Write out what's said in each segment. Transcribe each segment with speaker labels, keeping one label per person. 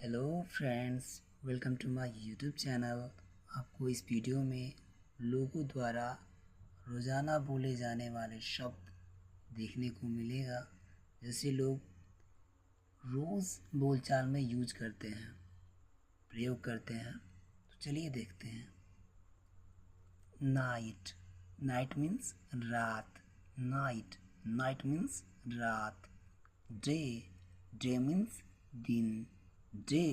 Speaker 1: Hello friends, welcome to my YouTube channel. आपको इस video में लोगों द्वारा रोज़ाना बोले जाने वाले शब्द देखने को मिलेगा, जैसे लोग रोज़ बोलचाल में यूज करते हैं, प्रयोग करते हैं। तो चलिए देखते हैं। नाइट, नाइट मीन्स रात। नाइट, नाइट मीन्स रात। डे, डे मीन्स दिन। डे,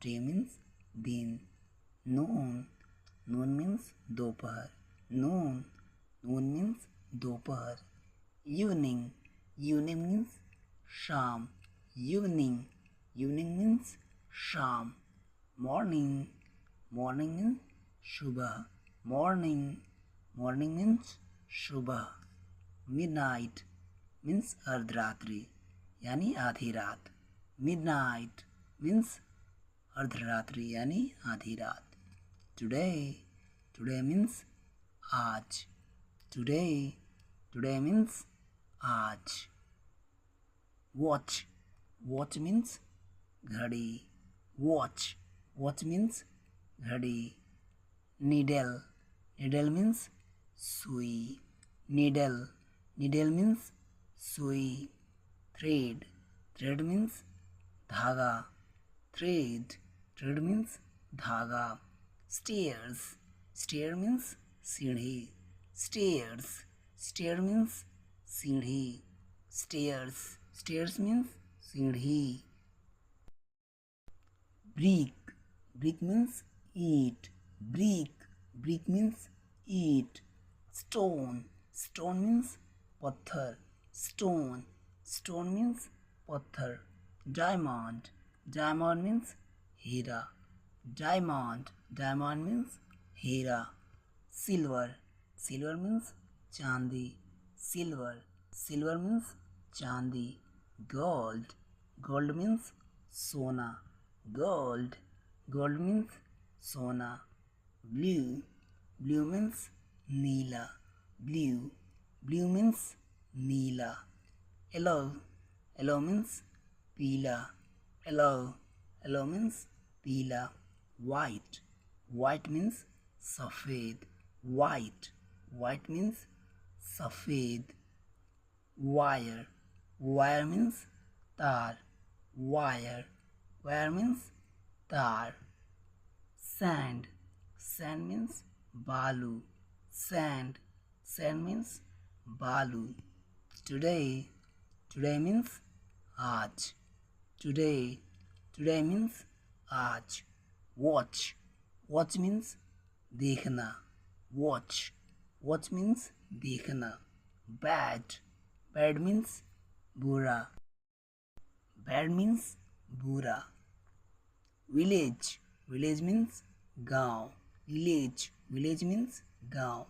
Speaker 1: डे मीन्स दिन। नून, नून मीन्स दोपहर। नून, नून मीन्स दोपहर। इवनिंग, इवनिंग मीन्स शाम। इवनिंग, इवनिंग मीन्स शाम। मॉर्निंग, मॉर्निंग मीन्स सुबह। मॉर्निंग, मॉर्निंग मीन्स सुबह। मिडनाइट मीन्स अर्धरात्रि यानी आधी रात। मिडनाइट मीन्स अर्धरात्रि यानी आधी रात। टुडे, टुडे मीन्स आज। टुडे, टुडे मीन्स आज। वॉच, वॉच मीन्स घड़ी। वॉच, वॉच मीन्स घड़ी। नीडल, नीडल मीन्स सुई। नीडल, नीडल मीन्स सुई। थ्रेड, थ्रेड मीन्स धागा। थ्रेड, थ्रेड मीन्स धागा। स्टेयर्स, स्टेयर मीन्स सीढ़ी। स्टेयर्स, स्टेयर मीन्स सीढ़ी। स्टेयर्स, स्टेयर्स मीन्स सीढ़ी। ब्रिक, ब्रिक मीन्स ईट। ब्रिक, ब्रिक मीन्स ईट। Stone, stone means पत्थर। Stone, stone means पत्थर। Diamond, diamond means हीरा। Diamond, diamond means हीरा। Silver, silver means चांदी। Silver, silver means चांदी। Gold, gold means सोना। Gold, gold means सोना। Blue, blue means नीला। Blue, blue means नीला। Yellow, yellow means पीला। Yellow, yellow means पीला। White, white means सफ़ेद। White, white means सफ़ेद। Wire, wire means तार। Wire, wire means तार। Sand, sand means बालू। Sand, sand means बालू। Today, today means आज। Today, today means आज। वॉच, वॉच मीन्स देखना। वॉच, वॉच मीन्स देखना। बैड, बैड मीन्स बुरा। बैड मीन्स बुरा। विलेज, विलेज मीन्स गांव। विलेज, विलेज मीन्स गांव।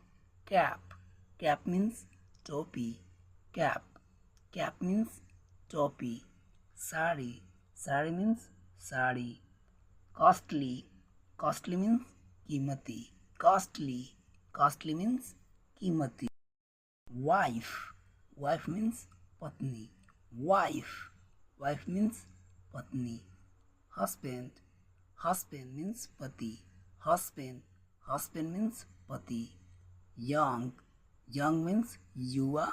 Speaker 1: कैप, कैप मीन्स टोपी। कैप, कैप मीन्स टोपी। Sari, sari means sari. Costly, costly means कीमती। कॉस्टली, कॉस्टली मीन्स कीमती। वाइफ, वाइफ मीन्स पत्नी। वाइफ, वाइफ मीन्स पत्नी। हस्बैंड, हस्बैंड मीन्स पति। हस्बैंड, हस्बैंड मीन्स पति। यंग, यंग मीन्स युवा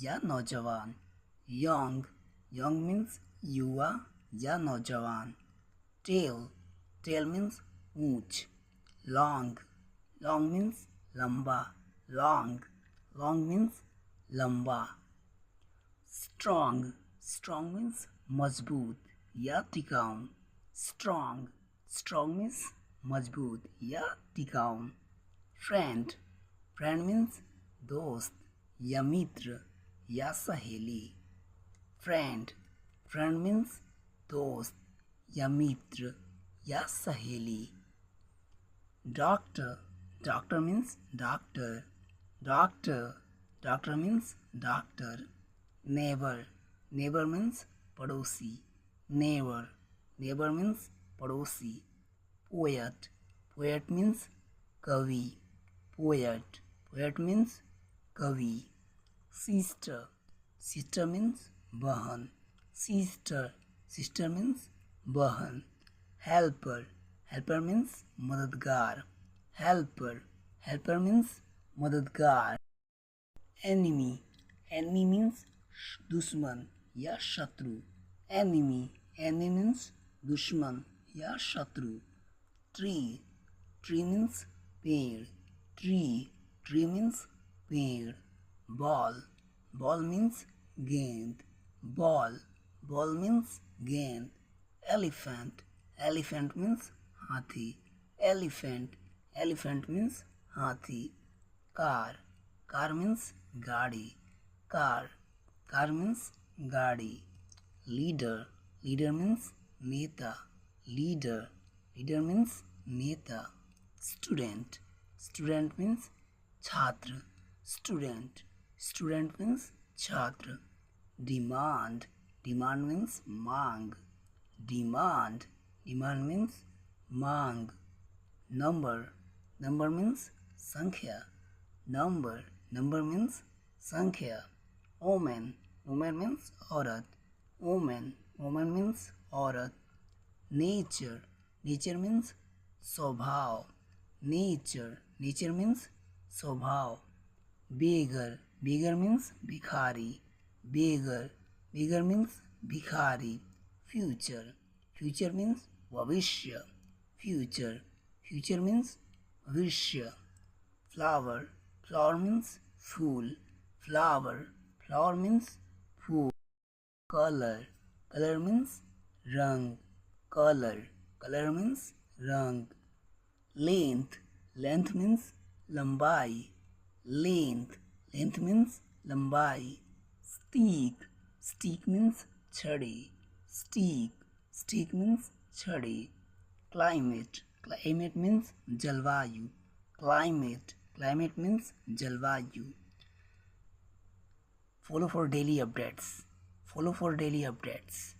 Speaker 1: या नौजवान। यंग, यंग मीन्स युवा या नौजवान। टेल, टेल मीन्स पूंछ। लॉन्ग, लॉन्ग मीन्स लंबा। लॉन्ग, लॉन्ग मीन्स लंबा। स्ट्रॉन्ग, स्ट्रॉन्ग मीन्स मजबूत या टिकाऊ। स्ट्रॉन्ग, स्ट्रॉन्ग मीन्स मजबूत या टिकाऊ। फ्रेंड, फ्रेंड मीन्स दोस्त या मित्र या सहेली। फ्रेंड, फ्रेंड मीन्स दोस्त या मित्र या सहेली। Doctor, doctor means doctor. Doctor, doctor means doctor. Neighbour, neighbour means पड़ोसी। नेबर, नेबर मीन्स पड़ोसी। पोएट, पोएट मीन्स कवि। पोएट, पोएट मीन्स कवि। सिस्टर, सिस्टर मीन्स बहन। सिस्टर, सिस्टर मीन्स बहन। helper, helper means मददगार, helper means मददगार। enemy, enemy means दुश्मन या शत्रु, enemy means दुश्मन या शत्रु। tree, tree means पेड़, tree means पेड़। ball means गेंद, ball means गेंद। elephant means हाथी, elephant means हाथी। car means गाड़ी, car means गाड़ी। leader means नेता, leader means नेता। student means छात्र, student means छात्र। demand means मांग, demand means मांग। number means संख्या, number means संख्या। woman means औरत, woman means औरत। nature means स्वभाव, nature means स्वभाव। beggar means भिखारी, beggar means भिखारी। future means भविष्य, future means भविष्य। flower means फूल, flower means फूल। color means रंग, color means रंग। length means लंबाई, length means लंबाई। stick means छड़ी, stick means छड़ी। climate means जलवायु, climate means जलवायु। follow for daily updates।